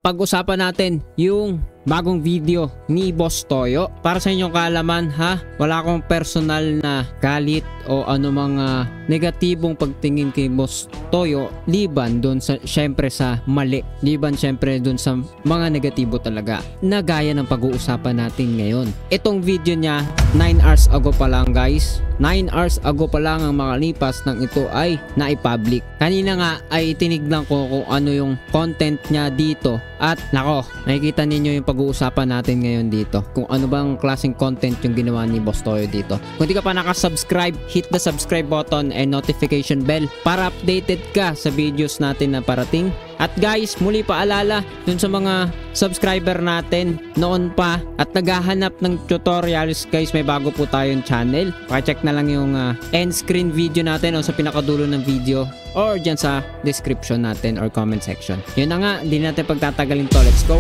pag-usapan natin yung bagong video ni Boss Toyo. Para sa inyong kaalaman ha, wala akong personal na galit o ano mga negatibong pagtingin kay Boss Toyo, liban doon sa syempre sa mali, liban syempre doon sa mga negatibo talaga na gaya ng pag-uusapan natin ngayon. Itong video niya 9 hours ago pa lang guys, 9 hours ago pa lang ang makalipas ng ito ay naipublic. Kanina nga ay tinignan ko kung ano yung content niya dito at nako, nakikita ninyo yung pag-uusapan natin ngayon dito, kung ano bang klaseng content yung ginawa ni Boss Toyo dito. Kung di ka pa nakasubscribe, hit the subscribe button and notification bell para updated ka sa videos natin na parating. At guys, muli paalala dun sa mga subscriber natin noon pa at naghahanap ng tutorials guys, may bago po tayong channel. Pacheck na lang yung end screen video natin o sa pinakadulo ng video or dyan sa description natin or comment section. Yun na nga, hindi natin pagtatagalin to. Let's go!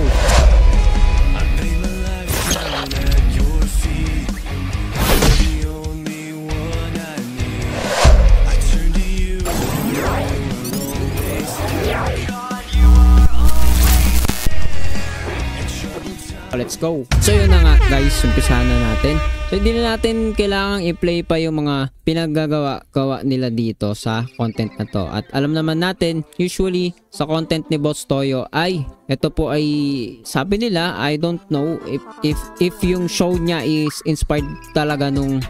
Let's go. So yun na nga guys, umpisahan na natin. So hindi na natin kailangang i-play pa yung mga pinaggagawa nila dito sa content na to. At alam naman natin, usually sa content ni Boss Toyo ay ito po ay sabi nila, I don't know if yung show niya is inspired talaga nung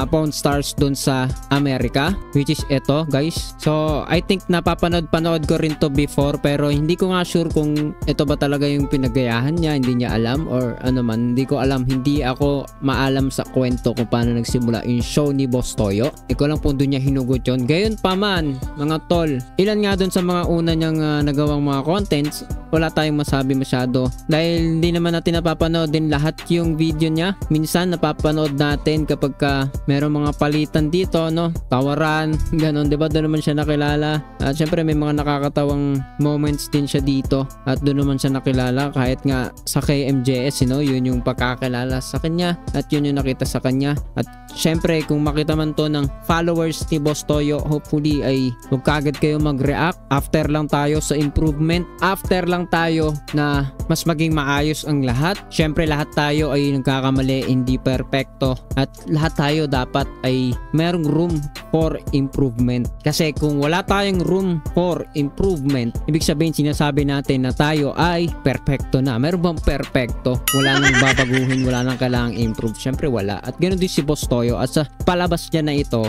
Pawn Stars dun sa America, which is ito guys. So I think napapanood ko rin to before, pero hindi ko nga sure kung ito ba talaga yung pinagayahan niya, hindi niya alam or ano man, hindi ko alam. Hindi ako maalam sa kwento kung paano nagsimula yung show ni Boss Toyo. Ikaw lang po doon niya hinugot yun. Gayon pa man mga tol, ilan nga doon sa mga una niyang nagawang mga contents, wala tayong masabi masyado dahil hindi naman natin napapanood din lahat yung video niya. Minsan napapanood natin kapag meron mga palitan dito, no, tawaran, ganon, diba? Doon naman siya nakilala at syempre may mga nakakatawang moments din siya dito at doon naman siya nakilala kahit nga sa KMJS, you know, yun yung pagkakilala sa kanya at yun yung nakita sa kanya. At syempre kung makita man to ng followers ni Boss Toyo, hopefully ay huwag kagad kayo mag-react. After lang tayo sa improvement, after lang tayo na mas maging maayos ang lahat. Syempre lahat tayo ay nagkakamali, hindi perfecto at lahat tayo dapat ay merong room for improvement. Kasi kung wala tayong room for improvement, ibig sabihin sinasabi natin na tayo ay perfecto na. Meron bang perfecto? Wala nang babaguhin, wala nang kailangang improve. Syempre wala. At ganoon din si Boss Toyo. At sa palabas niya na ito,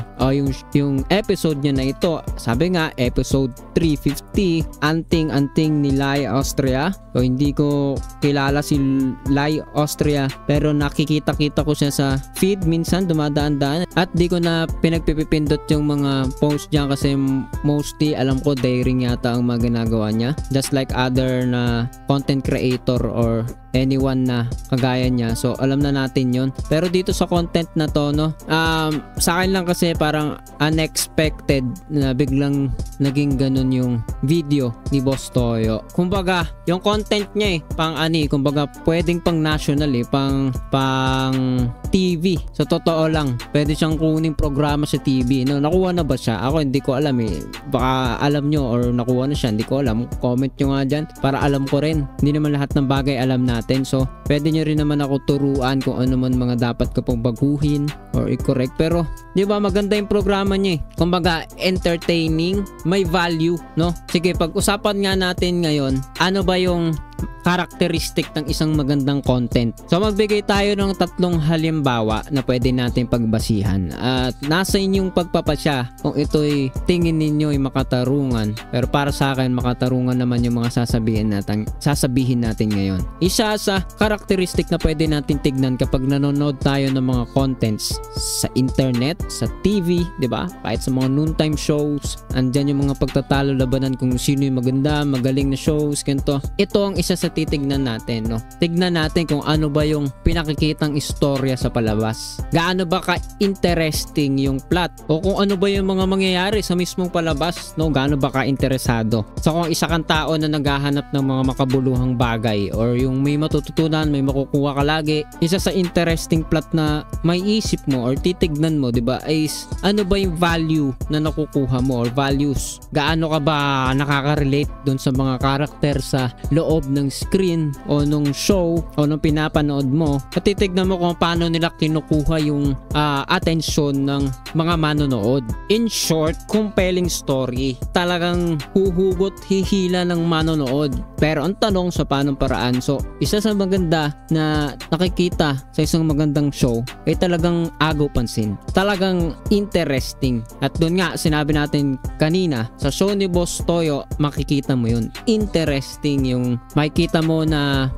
yung episode niya na ito, sabi nga episode 350, anting-anting ni Lai Austria. So hindi ko kilala si Lai Austria, pero nakikita-kita ko siya sa feed minsan dumadaan-daan at di ko na pinagpipindot yung mga post niya kasi mostly alam ko daring yata ang mga ginagawa niya, just like other na content creator or anyone na kagaya niya. So alam na natin yon. Pero dito sa content na to, no, sa akin lang kasi parang unexpected na biglang naging ganun yung video ni Boss Toyo. Kumbaga yung content niya kumbaga pwedeng pang national pang TV. So totoo lang, pwede siyang kuning programa sa TV, no? Nakuha na ba siya? Ako hindi ko alam baka alam nyo or nakuha na siya, hindi ko alam. Comment nyo nga dyan para alam ko rin. Hindi naman lahat ng bagay alam natin. So pwede nyo rin naman ako turuan kung ano man mga dapat ko pong baguhin or i-correct. Pero di ba maganda yung programa niya kumbaga entertaining, may value, no? Sige, pag-usapan nga natin ngayon, ano ba yung characteristic ng isang magandang content. So magbigay tayo ng 3 halimbawa na pwede natin pagbasihan at nasa inyong pagpapasya kung ito'y tingin ninyo ay makatarungan. Pero para sa akin, makatarungan naman yung mga sasabihin natin ngayon. Isa sa characteristic na pwede natin tignan kapag nanonood tayo ng mga contents sa internet, sa TV, di ba? Kahit sa mga noontime shows, andyan yung mga pagtatalo-labanan kung sino yung maganda, magaling na shows, ganito. Ito ang isa sa titignan natin, no? Tignan natin kung ano ba yung pinakikitang istorya sa palabas. Gaano ba ka-interesting yung plot? O kung ano ba yung mga mangyayari sa mismong palabas, no? Gaano ba ka-interesado? So kung isa kang tao na naghahanap ng mga makabuluhang bagay or yung may matututunan, may makukuha ka lagi, isa sa interesting plot na may isip mo or titignan mo, 'di ba? Is ano ba yung value na nakukuha mo or values? Gaano ka ba nakaka-relate doon sa mga karakter sa loob ng ng screen o nung show o nung pinapanood mo, at titignan mo kung paano nila kinukuha yung atensyon ng mga manonood. In short, compelling story. Talagang huhugot, hihila ng manonood. Pero ang tanong sa paanong paraan. So, isa sa maganda na nakikita sa isang magandang show ay talagang agaw pansin. Talagang interesting. At doon nga, sinabi natin kanina, sa show ni Boss Toyo, makikita mo yun. Interesting yung makikita mo na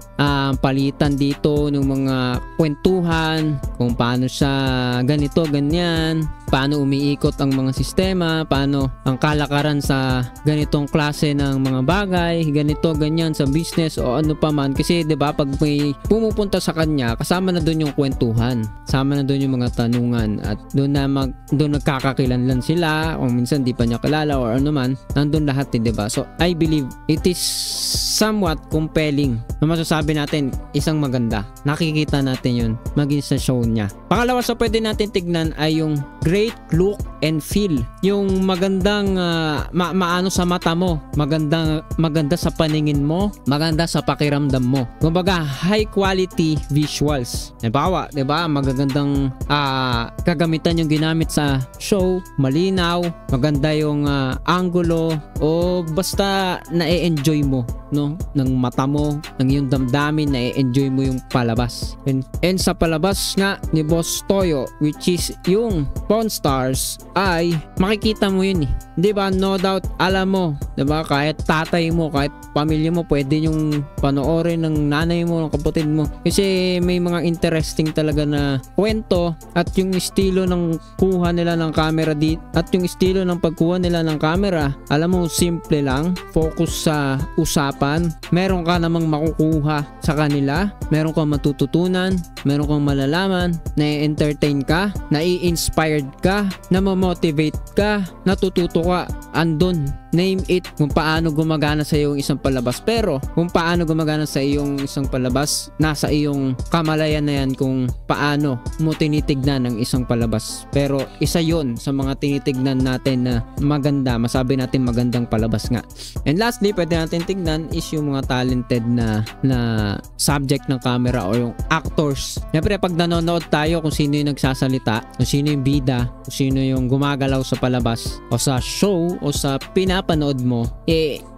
palitan dito ng mga kwentuhan, kung paano siya ganito, ganyan, paano umiikot ang mga sistema, paano ang kalakaran sa ganitong klase ng mga bagay, ganito, ganyan sa business o ano pa man. Kasi 'di ba pag may pumupunta sa kanya, kasama na doon yung kwentuhan, kasama na doon yung mga tanungan, at doon nagkakakilanlan sila, o minsan di pa niya kilala or ano man, nandun lahat, 'di ba? So I believe it is somewhat compelling na masasabi natin isang maganda. Nakikita natin yun maging sa show niya. Pangalawa sa pwede natin tignan ay yung great look and feel. Yung magandang maano sa mata mo, maganda sa paningin mo, maganda sa pakiramdam mo. Kumbaga high quality visuals. Halimbawa, 'di ba? Magagandang kagamitan yung ginamit sa show, malinaw, maganda yung angulo, o basta na-enjoy mo, no, ng mata mo, ng iyong damdamin, na-enjoy mo yung palabas. And sa palabas nga ni Boss Toyo, which is yung Pawn Stars, ay makikita mo yun eh. 'Di ba? No doubt, alam mo, 'di ba? Kahit tatay mo, kahit pamilya mo, pwede yung panoorin ng nanay mo, ng kapatid mo. Kasi may mga interesting talaga na kwento, at yung estilo ng kuha nila ng camera at yung estilo ng pagkuha nila ng camera, alam mo, simple lang, focus sa usapan. Meron ka namang makukuha sa kanila, meron kang matututunan, meron kang malalaman, na-entertain ka, na-i-inspired ka, na-motivate ka, natututo ka, andun. Name it, kung paano gumagana sa iyo isang palabas. Pero kung paano gumagana sa iyong isang palabas, nasa iyong kamalayan na yan kung paano mo tinitignan ng isang palabas. Pero isa yon sa mga tinitignan natin na maganda, masabi natin magandang palabas nga. And lastly, pwede natin tignan is yung mga talented na subject ng camera o yung actors. Siyempre, pag nanonood tayo kung sino yung nagsasalita, kung sino yung bida, kung sino yung gumagalaw sa palabas o sa show o sa pinapanood mo,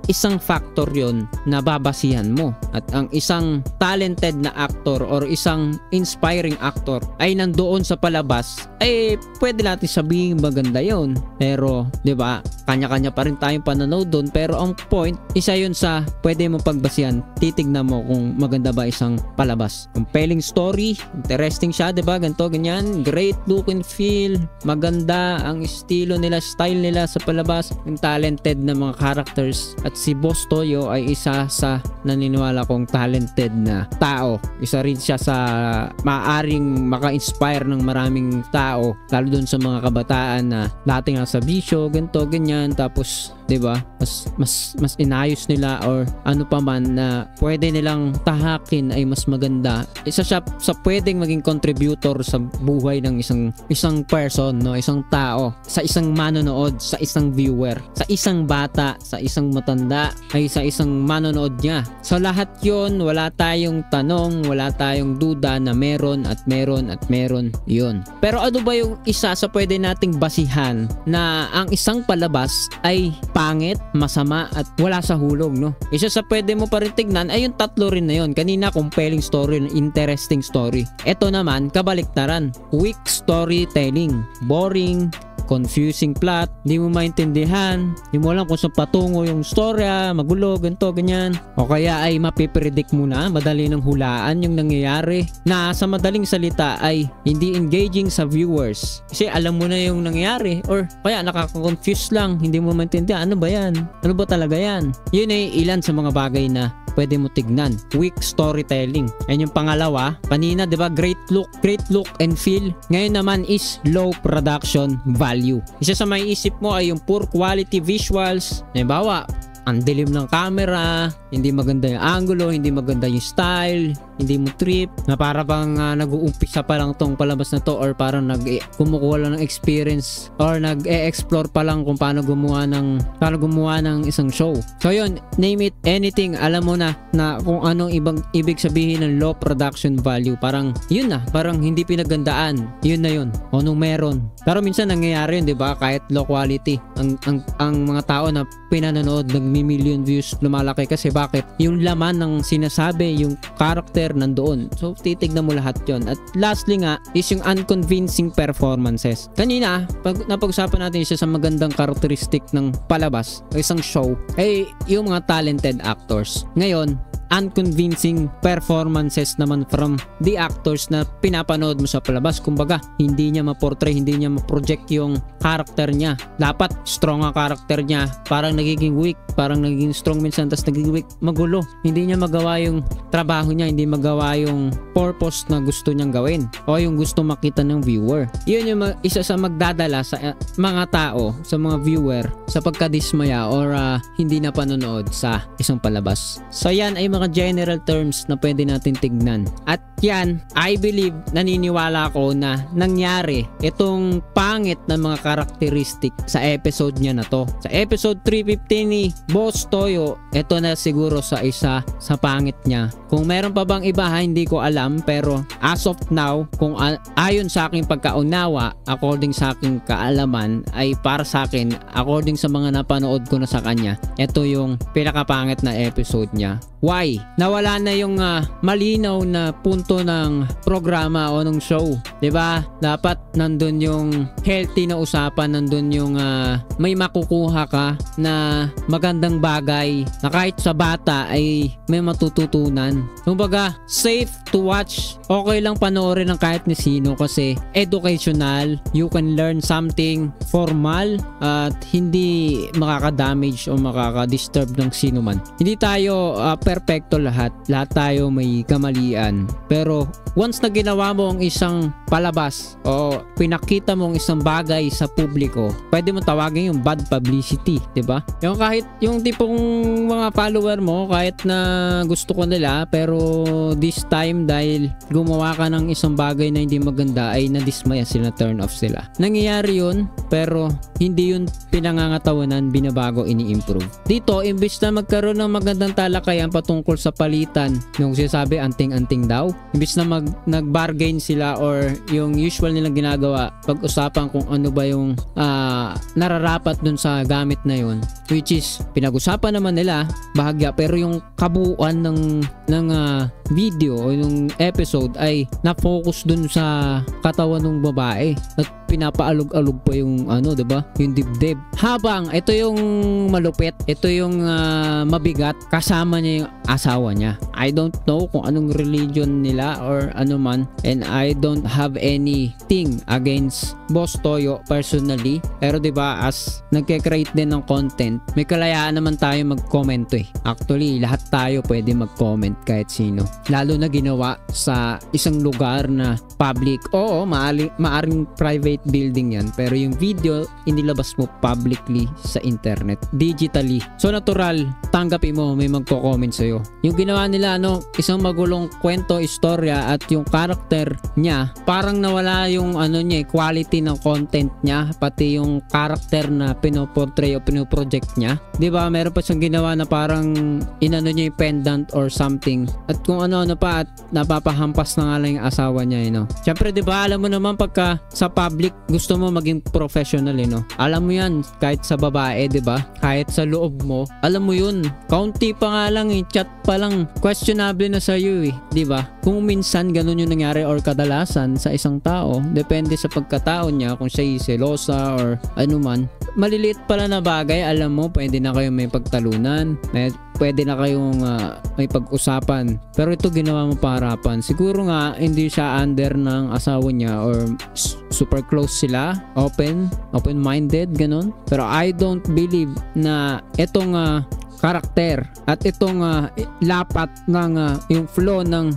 isang factor yon na babasihan mo. At ang isang talented na actor or isang inspiring actor ay nandoon sa palabas, ay pwede natin sabihin maganda yon. Pero 'di ba, kanya-kanya pa rin tayong panonood doon. Pero ang point, isa yun sa pwede mo pagbasihan. Titignan mo kung maganda ba isang palabas. Compelling story, interesting siya, 'di ba? Ganto, ganyan, great look and feel, maganda ang estilo nila, style nila sa palabas, yung talented na mga characters. At si Boss Toyo ay isa sa naniniwala kong talented na tao. Isa rin siya sa maaaring maka-inspire ng maraming tao, lalo dun sa mga kabataan na dating nasa bisyo, ganito, ganyan, tapos 'di ba, mas inayos nila or ano pa man na pwede nilang tahakin ay mas maganda. Isa siya sa pwedeng maging contributor sa buhay ng isang person, no, isang tao, sa isang manonood, sa isang viewer, sa isang bata, sa isang matanda, ay sa isang manonood niya. So lahat yon, wala tayong tanong, wala tayong duda na meron at meron at meron yun. Pero ano ba yung isa sa pwede nating basihan na ang isang palabas ay pangit, masama at wala sa hulog, no? Isa sa pwede mo pa rin tignan ay yung tatlo rin na yun. Kanina, compelling story, interesting story. Ito naman, kabaliktaran, weak storytelling, boring, confusing plot, di mo maintindihan, di mo alam kung saan patungo yung storya, magulo, ganito, ganyan. O kaya ay mapipredict mo na, madali ng hulaan yung nangyayari, na sa madaling salita ay hindi engaging sa viewers. Kasi alam mo na yung nangyayari, or kaya nakaka-confuse lang, hindi mo maintindihan, ano ba yan? Ano ba talaga yan? Yun ay ilan sa mga bagay na pwede mo tignan. Weak storytelling. And yung pangalawa, kanina, di ba, great look and feel. Ngayon naman is low production value. Isa sa may isip mo ay yung poor quality visuals. Halimbawa, ang dilim ng camera, hindi maganda yung angulo, hindi maganda yung style, hindi mo trip, na para bang nag-uumpisa pa lang tong palabas na to, or parang kumukuha lang ng experience or nag-e-explore pa lang kung paano gumawa ng isang show. So yun, name it anything, alam mo na kung anong ibig sabihin ng low production value. Parang yun na, parang hindi pinagandaan, yun na yun, o nung meron. Pero minsan nangyayari yun, di ba? Kahit low quality, ang mga tao na pinanonood nagmi-million views, lumalaki kasi bakit? Yung laman ng sinasabi, yung character nandoon. So titignan mo lahat yon. At lastly nga is yung unconvincing performances. Kanina napag-usapan natin isa sa magandang karakteristik ng palabas o isang show ay yung mga talented actors. Ngayon, unconvincing performances naman from the actors na pinapanood mo sa palabas. Kumbaga, hindi niya ma-portray, hindi niya ma-project yung character niya. Dapat strong ang character niya, parang nagiging weak, parang nagiging strong minsan, tapos nagiging weak, magulo. Hindi niya magawa yung trabaho niya, hindi magawa yung purpose na gusto niyang gawin o yung gusto makita ng viewer. Yun yung isa sa magdadala sa mga tao, sa mga viewer, sa pagkadismaya or hindi na panonood sa isang palabas. So yan ay mga general terms na pwede natin tignan. At yan, I believe, naniniwala ko na nangyari itong pangit na mga karakteristik sa episode niya na to. Sa episode 350 ni Boss Toyo, ito na siguro sa isa sa pangit niya. Kung meron pa bang iba, hindi ko alam, pero as of now, kung ayon sa aking pagkaunawa, according sa aking kaalaman, ay para sa akin, according sa mga napanood ko na sa kanya, ito yung pinakapangit na episode niya. Why? Nawala na yung malinaw na punto ng programa o ng show. 'Di ba? Dapat nandun yung healthy na usapan, nandun yung may makukuha ka na magandang bagay na kahit sa bata ay may matututunan. Kumbaga, safe to watch. Okay lang panoorin ng kahit ni sino kasi educational, you can learn something formal at hindi makaka-damage o makaka-disturb ng sino man. Hindi tayo perfecto lahat tayo may kamalian, pero once na ginawa mo ang isang palabas o pinakita mo ang isang bagay sa publiko, pwede mo tawagin yung bad publicity, diba? Yung kahit yung tipong mga follower mo, kahit na gusto ko nila, pero this time dahil gumawa ka ng isang bagay na hindi maganda ay nadismaya sila, turn off sila. Nangyayari yun, pero hindi yun pinangangatawanan, binabago, ini-improve. Dito, imbis na magkaroon ng magandang talakayan patungkol sa palitan, yung sinasabi anting-anting daw, imbis na nag-bargain sila or yung usual nilang ginagawa, pag-usapan kung ano ba yung nararapat dun sa gamit na yun, which is pinag-usapan naman nila bahagya, pero yung kabuuan ng video o yung episode ay na-focus dun sa katawan ng babae at pinapaalog-alog pa yung diba? Yung dibdib. Habang ito yung malupit, ito yung mabigat, kasama niya yung asawa niya. I don't know kung anong religion nila or ano man, and I don't have anything against Boss Toyo personally. Pero diba, as nagke-create din ng content, may kalayaan naman tayo mag-comment eh. Actually, lahat tayo pwede mag-comment kahit sino. Lalo na ginawa sa isang lugar na public. Oo, maaring private building yan, pero yung video inilabas mo publicly sa internet, digitally. So natural, tanggapin mo may magko-comment sa'yo. Yung ginawa nila isang magulong kwento, istorya, at yung character niya, parang nawala yung niya, quality ng content niya, pati yung character na pinoportray o pinoproject niya. Diba, meron pa siyang ginawa na parang niya yung pendant or something, at kung ano-ano pa, at napapahampas na nga lang yung asawa niya, Siyempre, diba, alam mo naman pagka sa public gusto mo maging professional, alam mo yan, kahit sa babae, diba, kahit sa loob mo, alam mo yun, kaunti pa nga lang chat pa lang, questionable na sa'yo diba? Kung minsan ganun yung nangyari or kadalasan sa isang tao, depende sa pagkatao niya, kung siya selosa or ano man, maliliit pala na bagay, alam mo, pwede na kayo may pagtalunan, pwede na kayong may pag-usapan. Pero ito ginawa mo paharapan. Siguro nga hindi siya under ng asawa niya or super close sila, open-minded, ganun. Pero I don't believe na itong karakter at itong lapat ng yung flow ng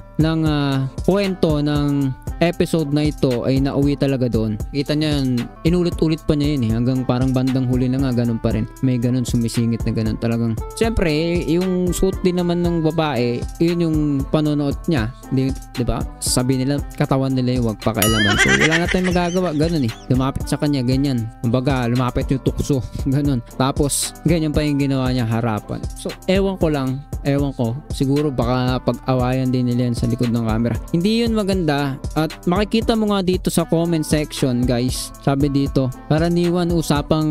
kwento ng episode na ito ay nauwi talaga doon. Kita niya yan, inulit-ulit pa niya yun hanggang parang bandang huli na nga ganun pa rin. May ganun sumisingit na ganun talagang. Siyempre, yung suit din naman ng babae, yun yung panonood niya. Di ba? Sabi nila, katawan nila yung wag pakailaman. So, wala na tayong magagawa. Ganun lumapit sa kanya, ganyan. Kumbaga, lumapit yung tukso. Ganun. Tapos, ganyan pa yung ginawa niya harapan. So, ewan ko. Siguro baka pag-awayan din nila yan sa likod ng camera. Hindi yun maganda. At makikita mo nga dito sa comment section, guys. Sabi dito, karaniwan usapang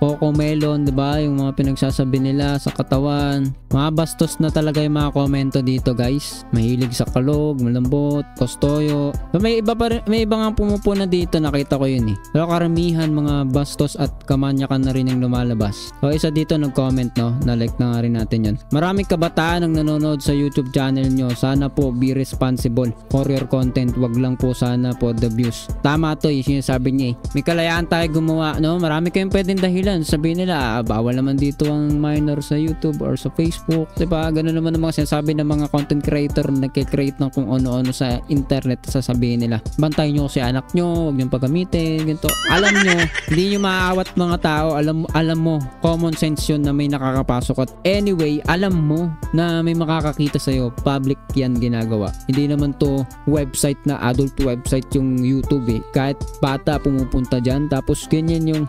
Cocomelon, 'di ba? Yung mga pinagsasabi nila sa katawan. Mga bastos na talaga yung mga komento dito, guys. Mahilig sa kalog, malambot, kostoyo. So, may iba nga pumupuna dito, nakita ko yun Pero karamihan mga bastos at kamanyakan na rin yung lumalabas. So isa dito nag-comment, no? Na-like na nga rin natin yun. Maraming kabataan ang nanonood sa YouTube channel nyo. Sana po be responsible for your content. Wag lang po sana for the views. Tama to, yung sinasabi niya May kalayaan tayo gumawa, no? Marami kayong pwedeng dahilan. Sabihin nila, bawal naman dito ang minor sa YouTube or sa Facebook. Diba? Ganun naman ang mga sinasabi ng mga content creator na nagkikreate ng kung ano-ano sa internet. Sasabihin nila, bantayan nyo si anak nyo, huwag nyo pagamitin, ganito. Alam nyo, hindi nyo maaawat mga tao. Alam mo, common sense yun na may nakakapasok. At anyway, alam mo na may makakakita sa'yo. Public yan ginagawa. Hindi naman to website na adult website yung YouTube Kahit bata pumupunta dyan. Tapos ganyan yung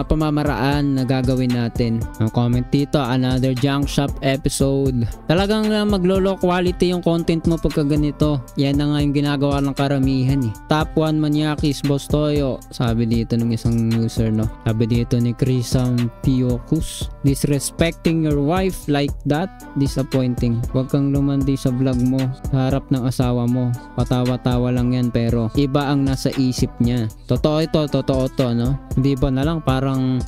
pamamaraan na gagawin natin. Ang comment dito, another junk shop episode. Talagang maglo-low quality yung content mo pagka ganito. Yan na nga yung ginagawa ng karamihan Top 1 Maniakis Boss Toyo. Sabi dito ng isang user, no? Sabi dito ni Chrisam Piokus, disrespecting your wife like that, disappointing. Huwag kang lumandi sa vlog mo sa harap ng asawa mo. Patawa-tawa lang yan pero iba ang nasa isip niya. Totoo to, no? Hindi ba na lang parang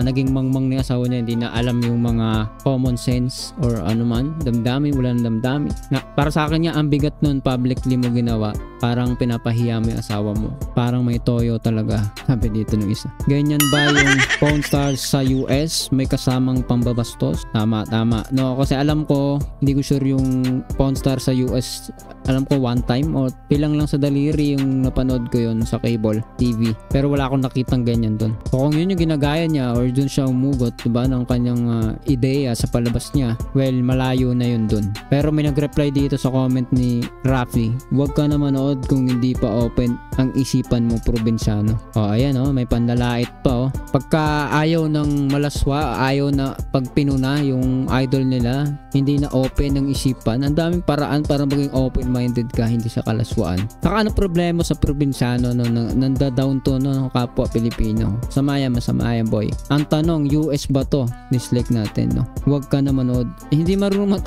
naging mangmang ni asawa niya, hindi na alam yung mga common sense or ano man, damdamin, wala nang damdamin. Para sa akin ang bigat nun, publicly mo ginawa. Parang pinapahiya mo yung asawa mo. Parang may toyo talaga. Sabi dito ng isa. Ganyan ba yung phone stars sa US? May kasamang pambabastos? Tama. No, kasi alam ko, hindi ko sure yung phone star sa US. Alam ko one time o pilang lang sa daliri yung napanood ko yun sa cable TV. Pero wala akong nakitang ganyan dun. So kung yun yung ginagaya niya or dun siya umugot, diba, ng kanyang ideya sa palabas niya, well, malayo na yun dun. Pero may nag-reply dito sa comment ni Rafi, huwag ka na manood kung hindi pa open ang isipan mo, probinsyano. Ayan may panlalait pa Pagka ayaw ng malaswa, ayaw na pagpinuna yung idol nila, hindi na open ang isipan. Ang daming paraan para maging open-minded ka, hindi sa kalaswaan. Saka ano problema sa probinsyano nanda-down to kapwa Pilipino. Masamayan boy. Ang tanong, US ba to? Dislike natin Huwag ka na manood. Hindi marunong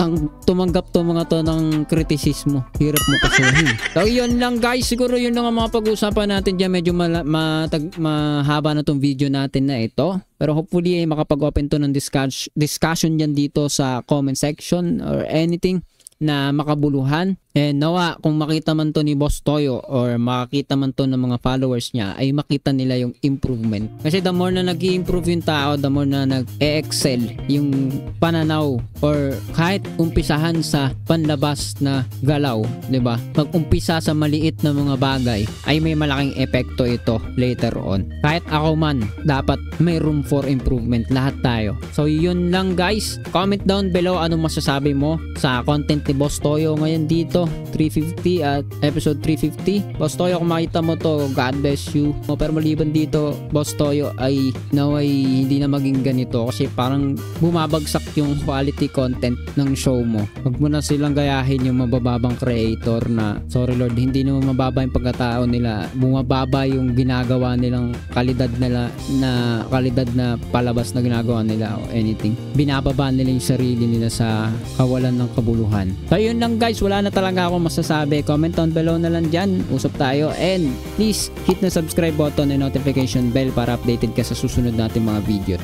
tumanggap to mga to ng kritisismo. Hirap mo kasuhin. So yun lang guys, siguro yun lang ang mga pag-uusapan natin dyan. Medyo mahaba na tong video natin na ito. Pero hopefully makapag-open to ng discussion dyan dito sa comment section or anything na makabuluhan. And nawa kung makita man to ni Boss Toyo or makita man to ng mga followers niya ay makita nila yung improvement. Kasi the more na nag-i-improve yung tao, the more na nag-e-excel yung pananaw or kahit umpisahan sa panlabas na galaw, 'di ba? Pag-umpisa sa maliit na mga bagay ay may malaking epekto ito later on. Kahit ako man, dapat may room for improvement lahat tayo. So yun lang guys. Comment down below anong masasabi mo sa content ni Boss Toyo ngayon dito 350 at episode 350. Boss Toyo, kung makita mo to, God bless you. Pero maliban dito, Boss Toyo, ay naway hindi na maging ganito kasi parang bumabagsak yung quality content ng show mo. Huwag mo na silang gayahin yung mabababang creator na, sorry Lord, hindi naman mababa yung pagkatao nila. Bumababa yung ginagawa nilang kalidad na palabas na ginagawa nila o anything. Binababa nila yung sarili nila sa kawalan ng kabuluhan. So yun lang guys, wala na talaga akong masasabi. Comment down below na lang dyan. Usap tayo and please hit na subscribe button and notification bell para updated ka sa susunod nating mga video.